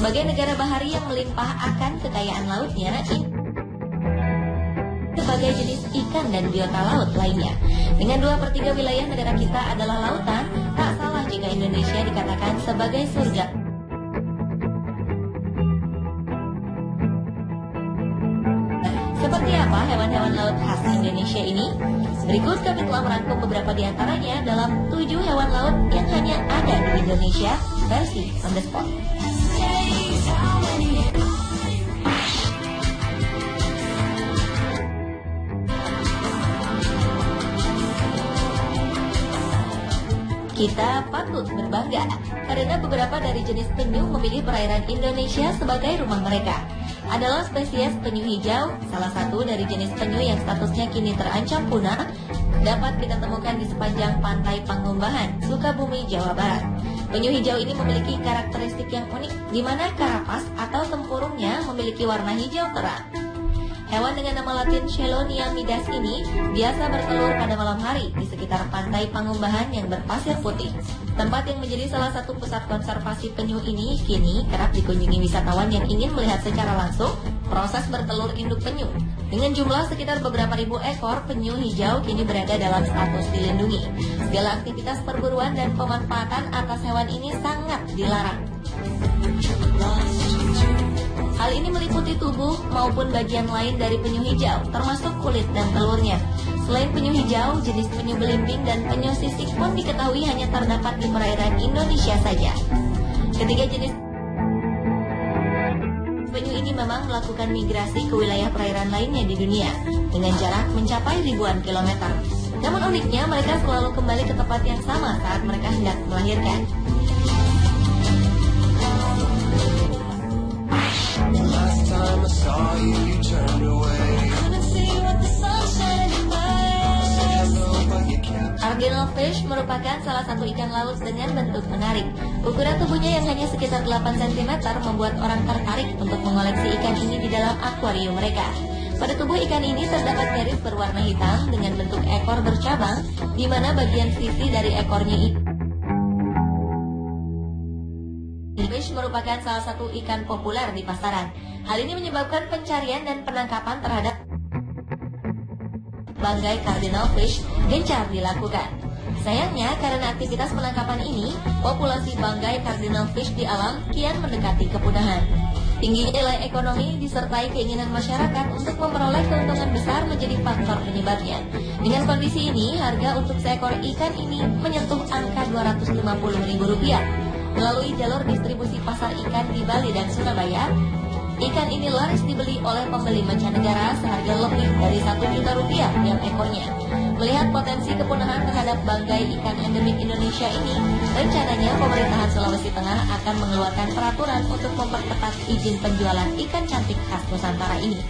Sebagai negara bahari yang melimpah akan kekayaan lautnya, sebagai jenis ikan dan biota laut lainnya. Dengan 2/3 wilayah negara kita adalah lautan, tak salah jika Indonesia dikatakan sebagai surga. Seperti apa hewan-hewan laut khas Indonesia ini? Berikut kami telah merangkum beberapa di antaranya dalam 7 hewan laut yang hanya ada di Indonesia versi on the spot. Kita patut berbangga karena beberapa dari jenis penyu memilih perairan Indonesia sebagai rumah mereka. Adalah spesies penyu hijau, salah satu dari jenis penyu yang statusnya kini terancam punah, dapat kita temukan di sepanjang pantai Pangumbahan, Sukabumi, Jawa Barat. Penyu hijau ini memiliki karakteristik yang unik, di mana karapas atau tempurungnya memiliki warna hijau terang. Hewan dengan nama latin Chelonia midas ini biasa bertelur pada malam hari di sekitar pantai Pangumbahan yang berpasir putih. Tempat yang menjadi salah satu pusat konservasi penyu ini kini kerap dikunjungi wisatawan yang ingin melihat secara langsung proses bertelur induk penyu. Dengan jumlah sekitar beberapa ribu ekor, penyu hijau kini berada dalam status dilindungi. Segala aktivitas perburuan dan pemanfaatan atas hewan ini sangat dilarang. Hal ini meliputi tubuh maupun bagian lain dari penyu hijau, termasuk kulit dan telurnya. Selain penyu hijau, jenis penyu belimbing dan penyu sisik pun diketahui hanya terdapat di perairan Indonesia saja. Ketiga jenis penyu ini memang melakukan migrasi ke wilayah perairan lainnya di dunia dengan jarak mencapai ribuan kilometer. Namun uniknya, mereka selalu kembali ke tempat yang sama saat mereka hendak melahirkan. Cardinal fish merupakan salah satu ikan laut dengan bentuk menarik. Ukuran tubuhnya yang hanya sekitar 8 cm membuat orang tertarik untuk mengoleksi ikan ini di dalam akuarium mereka. Pada tubuh ikan ini terdapat garis berwarna hitam dengan bentuk ekor bercabang, di mana bagian sisi dari ekornya itu. Fish merupakan salah satu ikan populer di pasaran. Hal ini menyebabkan pencarian dan penangkapan terhadap banggai cardinal fish gencar dilakukan. Sayangnya, karena aktivitas penangkapan ini, populasi banggai cardinal fish di alam kian mendekati kepunahan. Tingginya nilai ekonomi disertai keinginan masyarakat untuk memperoleh keuntungan besar menjadi faktor penyebabnya. Dengan kondisi ini, harga untuk seekor ikan ini menyentuh angka Rp250.000. Melalui jalur distribusi pasar ikan di Bali dan Surabaya, ikan ini laris dibeli oleh pembeli mancanegara seharga lebih dari Rp1 juta tiap ekornya. Melihat potensi kepunahan terhadap banggai ikan endemik Indonesia ini, rencananya pemerintahan Sulawesi Tengah akan mengeluarkan peraturan untuk memperketat izin penjualan ikan cantik khas Nusantara ini.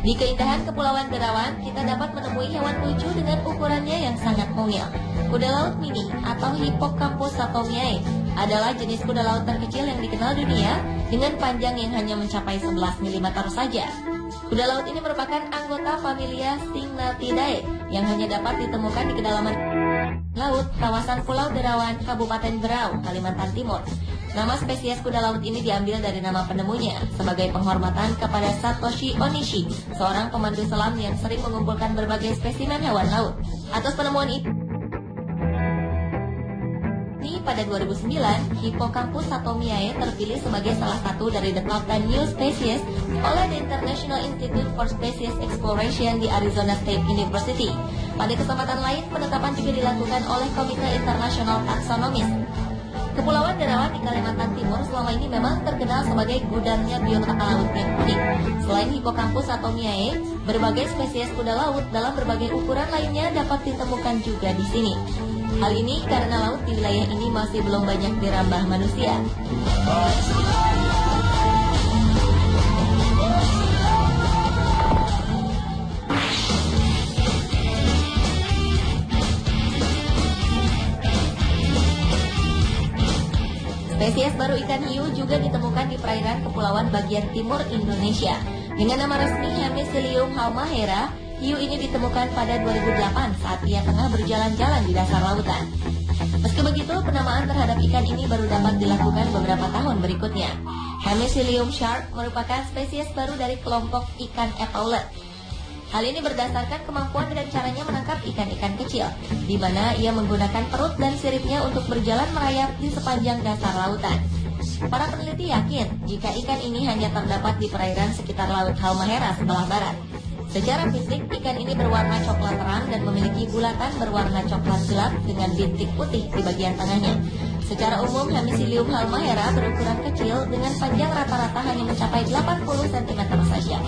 Di keindahan Kepulauan Derawan, kita dapat menemui hewan lucu dengan ukurannya yang sangat mungil. Kuda laut mini atau Hippocampus satomiae adalah jenis kuda laut terkecil yang dikenal dunia dengan panjang yang hanya mencapai 11 mm saja. Kuda laut ini merupakan anggota familia Syngnathidae yang hanya dapat ditemukan di kedalaman laut kawasan Pulau Derawan, Kabupaten Berau, Kalimantan Timur. Nama spesies kuda laut ini diambil dari nama penemunya sebagai penghormatan kepada Satoshi Onishi, seorang pemandu selam yang sering mengumpulkan berbagai spesimen hewan laut. Atas penemuan ini, pada 2009, Hippocampus satomiae terpilih sebagai salah satu dari the top 10 new species oleh the International Institute for Species Exploration di Arizona State University. Pada kesempatan lain, penetapan juga dilakukan oleh Komite Internasional Taksonomis. Kepulauan Derawan di Kalimantan Timur selama ini memang terkenal sebagai gudangnya biota laut yang unik. Selain Hippocampus satomiae, berbagai spesies kuda laut dalam berbagai ukuran lainnya dapat ditemukan juga di sini. Hal ini karena laut di wilayah ini masih belum banyak dirambah manusia. Spesies baru ikan hiu juga ditemukan di perairan kepulauan bagian timur Indonesia. Dengan nama resmi Hemicillium halmahera, hiu ini ditemukan pada 2008 saat ia tengah berjalan-jalan di dasar lautan. Meski begitu, penamaan terhadap ikan ini baru dapat dilakukan beberapa tahun berikutnya. Hemicillium shark merupakan spesies baru dari kelompok ikan epaulet. Hal ini berdasarkan kemampuan dan caranya menangkap ikan-ikan kecil, di mana ia menggunakan perut dan siripnya untuk berjalan merayap di sepanjang dasar lautan. Para peneliti yakin jika ikan ini hanya terdapat di perairan sekitar Laut Halmahera sebelah barat. Secara fisik, ikan ini berwarna coklat terang dan memiliki bulatan berwarna coklat gelap dengan bintik putih di bagian tengahnya. Secara umum, Hemicillium halmahera berukuran kecil dengan panjang rata-rata hanya mencapai 80 cm saja.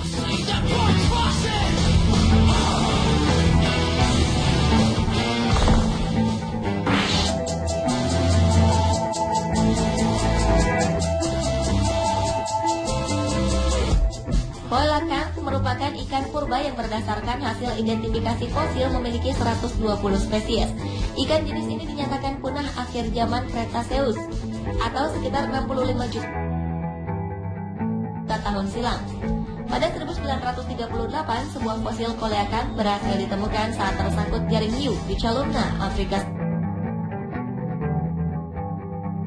Coelacanth merupakan ikan purba yang berdasarkan hasil identifikasi fosil memiliki 120 spesies. Ikan jenis ini dinyatakan punah akhir zaman Cretaceous atau sekitar 65 juta tahun silam. Pada 1938, sebuah fosil coelacanth berhasil ditemukan saat tersangkut jaring hiu di Chalumna, Afrika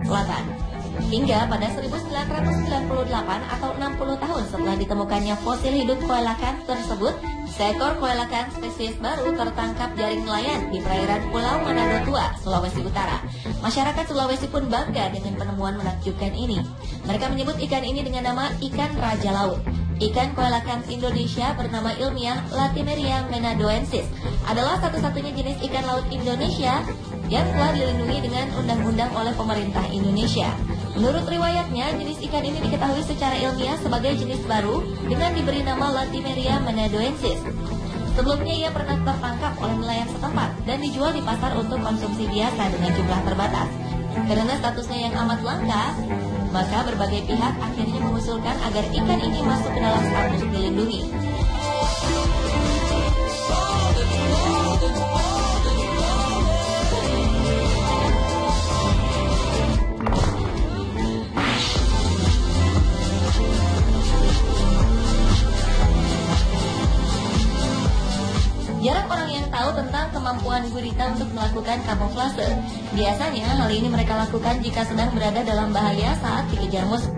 Selatan. Hingga pada 1998 atau 60 tahun setelah ditemukannya fosil hidup coelacanth tersebut, seekor coelacanth spesies baru tertangkap jaring nelayan di perairan Pulau Manado Tua, Sulawesi Utara. Masyarakat Sulawesi pun bangga dengan penemuan menakjubkan ini. Mereka menyebut ikan ini dengan nama ikan raja laut. Ikan coelacanth Indonesia bernama ilmiah Latimeria menadoensis adalah satu-satunya jenis ikan laut Indonesia yang telah dilindungi dengan undang-undang oleh pemerintah Indonesia. Menurut riwayatnya, jenis ikan ini diketahui secara ilmiah sebagai jenis baru dengan diberi nama Latimeria menadoensis. Sebelumnya ia pernah tertangkap oleh nelayan setempat dan dijual di pasar untuk konsumsi biasa dengan jumlah terbatas. Karena statusnya yang amat langka, maka berbagai pihak akhirnya mengusulkan agar ikan ini masuk ke dalam status dilindungi. Jarang orang yang tahu tentang kemampuan gurita untuk melakukan kamuflase. Biasanya hal ini mereka lakukan jika sedang berada dalam bahaya saat dikejar musuh.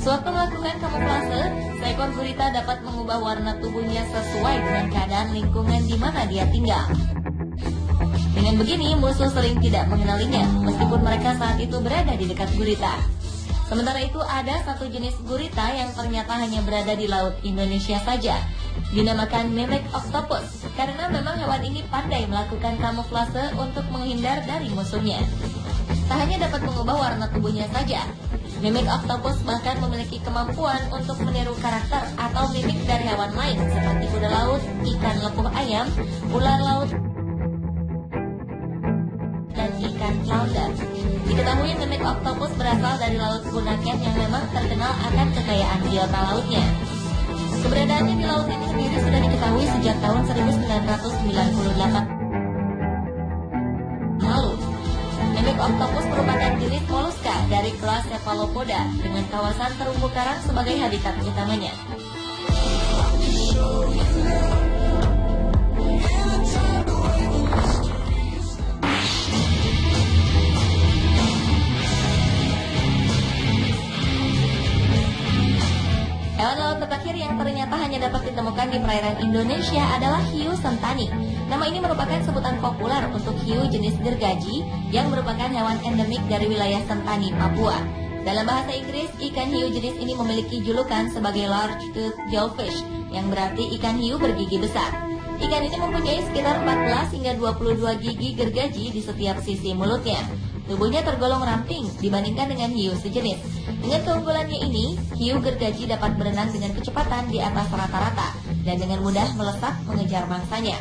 Sewaktu melakukan kamuflase, seekor gurita dapat mengubah warna tubuhnya sesuai dengan keadaan lingkungan di mana dia tinggal. Dengan begini, musuh sering tidak mengenalinya, meskipun mereka saat itu berada di dekat gurita. Sementara itu ada satu jenis gurita yang ternyata hanya berada di laut Indonesia saja. Dinamakan mimic octopus karena memang hewan ini pandai melakukan kamuflase untuk menghindar dari musuhnya. Tak hanya dapat mengubah warna tubuhnya saja, mimic octopus bahkan memiliki kemampuan untuk meniru karakter atau mimik dari hewan lain seperti kuda laut, ikan lepuh ayam, ular laut, dan ikan flounder. Diketahui mimic octopus berasal dari laut Bunaken yang memang terkenal akan kekayaan biota lautnya. Keberadaannya di laut ini sendiri sudah diketahui sejak tahun 1998 lalu. Mimic octopus merupakan jenis moluska dari kelas Cephalopoda dengan kawasan terumbu karang sebagai habitat utamanya. Hewan laut terakhir yang ternyata hanya dapat ditemukan di perairan Indonesia adalah hiu sentani. Nama ini merupakan sebutan populer untuk hiu jenis gergaji yang merupakan hewan endemik dari wilayah Sentani, Papua. Dalam bahasa Inggris, ikan hiu jenis ini memiliki julukan sebagai large-toothed jawfish, yang berarti ikan hiu bergigi besar. Ikan ini mempunyai sekitar 14 hingga 22 gigi gergaji di setiap sisi mulutnya. Tubuhnya tergolong ramping dibandingkan dengan hiu sejenis. Dengan keunggulannya ini, hiu gergaji dapat berenang dengan kecepatan di atas rata-rata dan dengan mudah melesat mengejar mangsanya.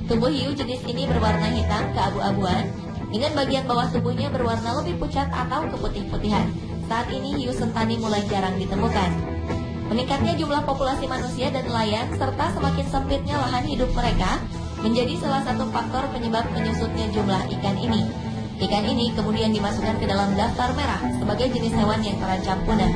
Tubuh hiu jenis ini berwarna hitam keabu-abuan, dengan bagian bawah tubuhnya berwarna lebih pucat atau keputih-putihan. Saat ini hiu sentani mulai jarang ditemukan. Meningkatnya jumlah populasi manusia dan nelayan serta semakin sempitnya lahan hidup mereka menjadi salah satu faktor penyebab menyusutnya jumlah ikan ini. Ikan ini kemudian dimasukkan ke dalam daftar merah sebagai jenis hewan yang terancam punah.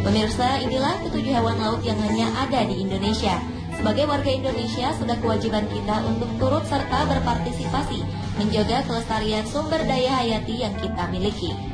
Pemirsa, inilah ketujuh hewan laut yang hanya ada di Indonesia. Sebagai warga Indonesia, sudah kewajiban kita untuk turut serta berpartisipasi menjaga kelestarian sumber daya hayati yang kita miliki.